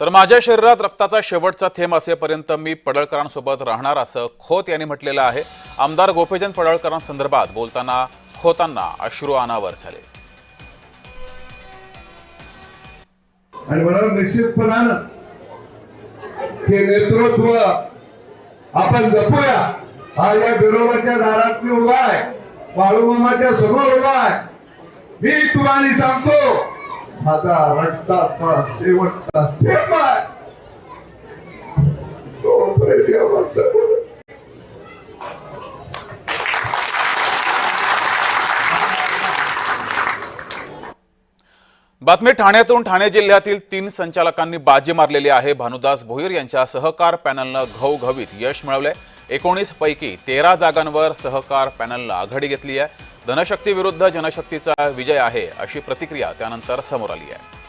तर माझ्या शरीरात रक्ताचा शेवटचा थेंब असेपर्यंत मी पडळकरांसोबत राहणार असं खोत यांनी म्हटलेलं आहे। आमदार गोपीचंद पडळकरांसंदर्भात बोलताना खोतांना अश्रू अनावर झाले। आणि मला निश्चितपणानं हे नेतृत्व आपण जपूया। हा या बिरोबाच्या दारात मी उभा आहे, बाळूमामाच्या समोर उभा आहे। मी तुम्हाला सांगतो, माझा रक्ताचा शेवटचा थेंब आहे तो प्रेमाचा। बातमी ठाण्यातून। ठाणे जिल्ह्यातील 3 संचालकांनी बाजी मारलेली आहे। भानुदास भोईर यांच्या सहकार पॅनलनं घवघवीत यश मिळवले। 19 पैकी 13 जागांवर सहकार पॅनलनं आघाडी घेतली आहे। धनशक्ती विरुद्ध जनशक्तीचा विजय आहे अशी प्रतिक्रिया त्यानंतर समोर आली आहे।